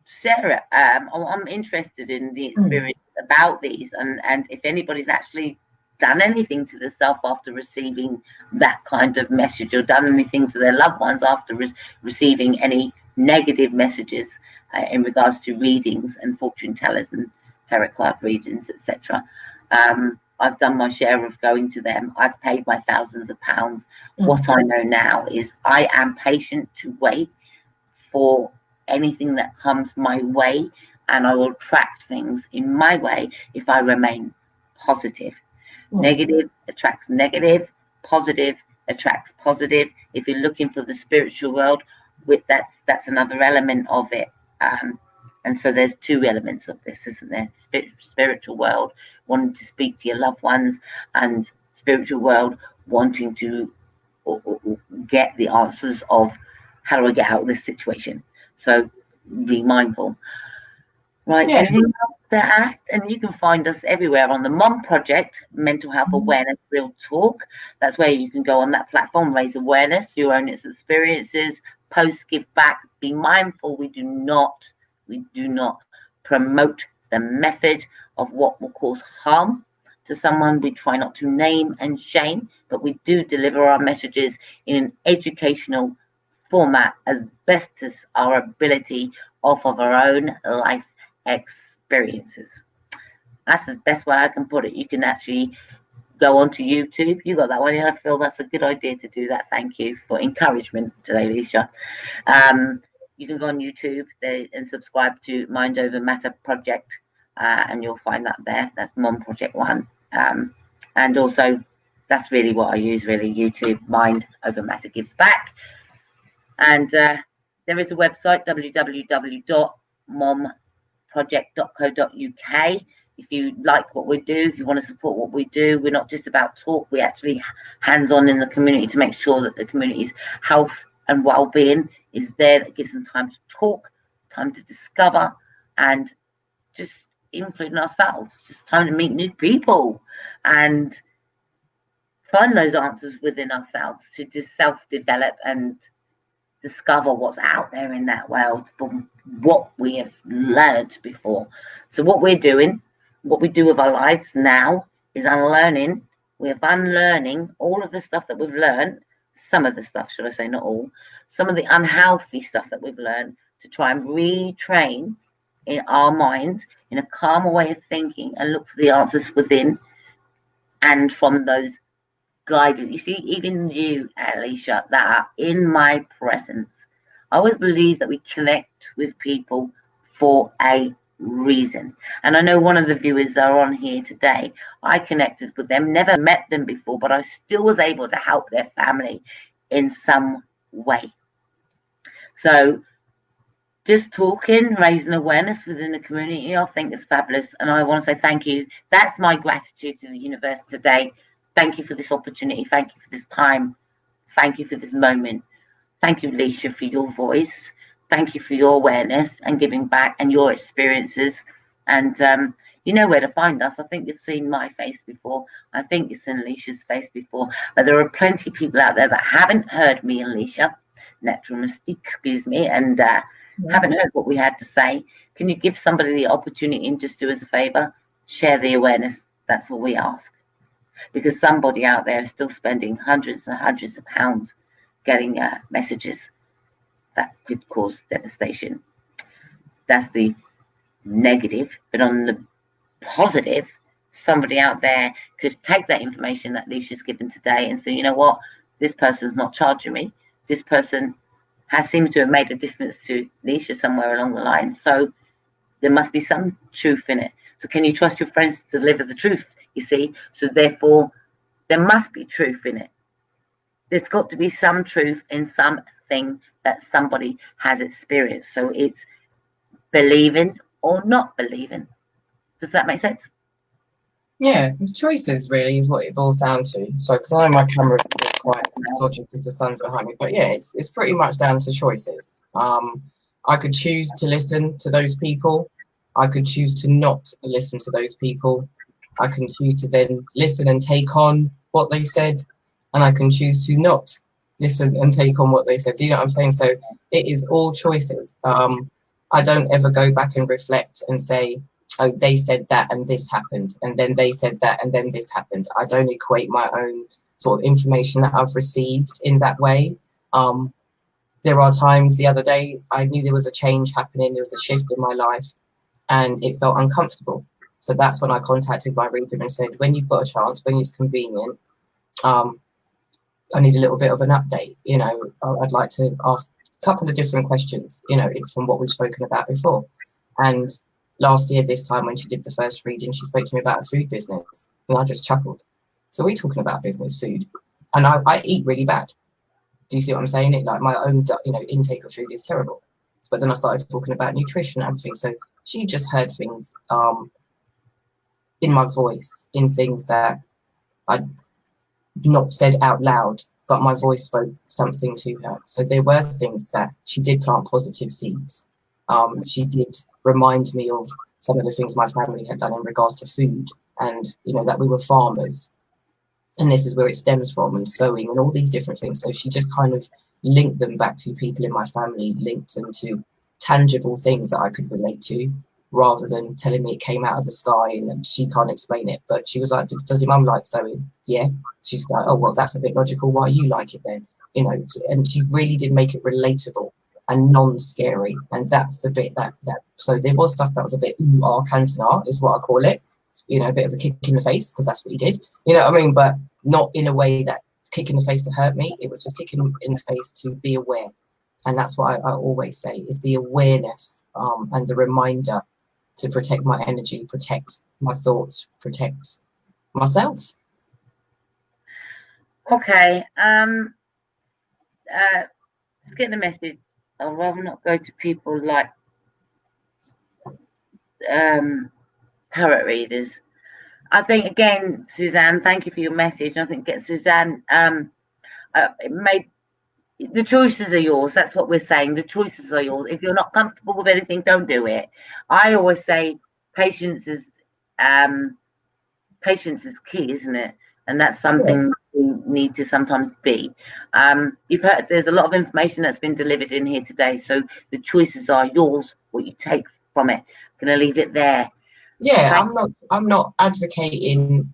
Sarah, I'm interested in the experience about these, and if anybody's actually done anything to themselves after receiving that kind of message, or done anything to their loved ones after receiving any negative messages in regards to readings and fortune tellers and tarot card readings, etc. I've done my share of going to them. I've paid my thousands of pounds. What I know now is I am patient to wait for anything that comes my way, and I will attract things in my way if I remain positive. Negative attracts negative, positive attracts positive. If you're looking for the spiritual world, with that's another element of it. And so there's two elements of this, isn't there? Spiritual world, wanting to speak to your loved ones, and spiritual world wanting to get the answers of how do I get out of this situation. So be mindful. Right, anything else to add? And you can find us everywhere on the MOM Project, Mental Health Awareness Real Talk. That's where you can go on that platform, raise awareness, your own experiences, post, give back. Be mindful, we do not promote the method of what will cause harm to someone. We try not to name and shame, but we do deliver our messages in an educational format as best as our ability off of our own life experiences. That's the best way I can put it. You can actually go onto YouTube. You got that one, and I feel that's a good idea to do that. Thank you for encouragement today, Alicia. You can go on YouTube and subscribe to Mind Over Matter Project, and you'll find that there. That's Mom Project 1. And also, that's really what I use, really, YouTube. Mind Over Matter Gives Back. And there is a website, www.momproject.co.uk. If you like what we do, if you want to support what we do, we're not just about talk, we're actually hands-on in the community to make sure that the community's health and well-being is there. That gives them time to talk, time to discover, and just including ourselves, just time to meet new people and find those answers within ourselves, to just self-develop and discover what's out there in that world from what we have learned before. So what we're doing, what we do with our lives now, is unlearning. We're unlearning all of the stuff that we've learned, some of the stuff, should I say, not all, some of the unhealthy stuff that we've learned, to try and retrain in our minds in a calmer way of thinking and look for the answers within and from those guided. You see, even you, Alicia, that are in my presence, I always believe that we connect with people for a reason. And I know one of the viewers that are on here today, I connected with them, never met them before, but I still was able to help their family in some way. So just talking, raising awareness within the community, I think is fabulous. And I want to say thank you. That's my gratitude to the universe today. Thank you for this opportunity. Thank you for this time. Thank you for this moment. Thank you, Alicia, for your voice. Thank you for your awareness and giving back and your experiences. And you know where to find us. I think you've seen my face before. I think you've seen Alicia's face before. But there are plenty of people out there that haven't heard me, Alicia, Natural Mystique, excuse me, and haven't heard what we had to say. Can you give somebody the opportunity and just do us a favor? Share the awareness. That's all we ask. Because somebody out there is still spending hundreds and hundreds of pounds getting messages that could cause devastation. That's the negative. But on the positive, somebody out there could take that information that Alicia's given today and say, you know what, this person's not charging me. This person has seemed to have made a difference to Alicia somewhere along the line. So there must be some truth in it. So can you trust your friends to deliver the truth? You see, so therefore there must be truth in it. There's got to be some truth in something that somebody has experienced. So it's believing or not believing. Does that make sense? Yeah, choices really is what it boils down to. So, because I know my camera is quite dodgy because the sun's behind me, but yeah, it's pretty much down to choices. I could choose to listen to those people. I could choose to not listen to those people. I can choose to then listen and take on what they said, and I can choose to not listen and take on what they said. Do you know what I'm saying? So it is all choices. I don't ever go back and reflect and say, oh, they said that and this happened, and then they said that and then this happened. I don't equate my own sort of information that I've received in that way. There are times, the other day, I knew there was a change happening, there was a shift in my life, and it felt uncomfortable. So that's when I contacted my reader and said, when you've got a chance, when it's convenient, I need a little bit of an update. You know, I'd like to ask a couple of different questions, you know, from what we've spoken about before. And last year, this time when she did the first reading, she spoke to me about a food business, and I just chuckled. So we're talking about business food, and I eat really bad. Do you see what I'm saying? It, like my own, you know, intake of food is terrible. But then I started talking about nutrition and everything. So she just heard things in my voice, in things that I'd not said out loud, but my voice spoke something to her. So there were things that she did plant positive seeds. She did remind me of some of the things my family had done in regards to food, and, you know, that we were farmers. And this is where it stems from, and sewing and all these different things. So she just kind of linked them back to people in my family, linked them to tangible things that I could relate to, rather than telling me it came out of the sky and she can't explain it. But she was like, does your mum like sewing? Yeah. She's like, oh, well, that's a bit logical. Why you like it then? You know, and she really did make it relatable and non-scary. And that's the bit that so there was stuff that was a bit Cantona is what I call it. You know, a bit of a kick in the face, because that's what he did. You know what I mean? But not in a way that kick in the face to hurt me. It was just kicking in the face to be aware. And that's what I always say, is the awareness and the reminder to protect my energy, protect my thoughts, protect myself. Okay. Let's get the message. I'd rather not go to people like tarot readers. I think, again, Suzanne, thank you for your message. I think, Suzanne, it made the choices are yours. That's what we're saying. The choices are yours. If you're not comfortable with anything, don't do it. I always say patience is key, isn't it? And that's something we need to sometimes be. You've heard there's a lot of information that's been delivered in here today. So the choices are yours, what you take from it. I'm going to leave it there. Yeah, I'm not advocating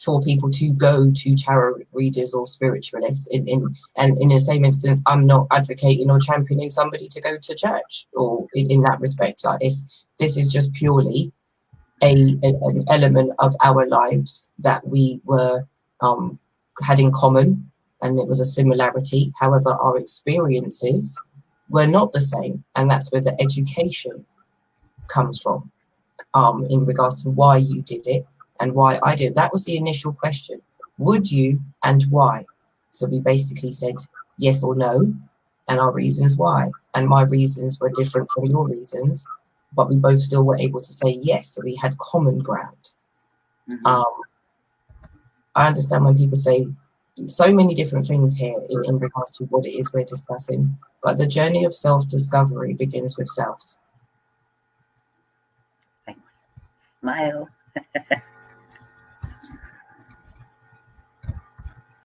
for people to go to tarot readers or spiritualists. In the same instance, I'm not advocating or championing somebody to go to church, or in that respect. Like this is just purely an element of our lives that we were had in common, and it was a similarity. However, our experiences were not the same, and that's where the education comes from. In regards to why you did it and why I did. That was the initial question. Would you, and why? So we basically said yes or no, and our reasons why. And my reasons were different from your reasons, but we both still were able to say yes. So we had common ground. I understand when people say so many different things here in regards to what it is we're discussing, but the journey of self-discovery begins with self. Smile.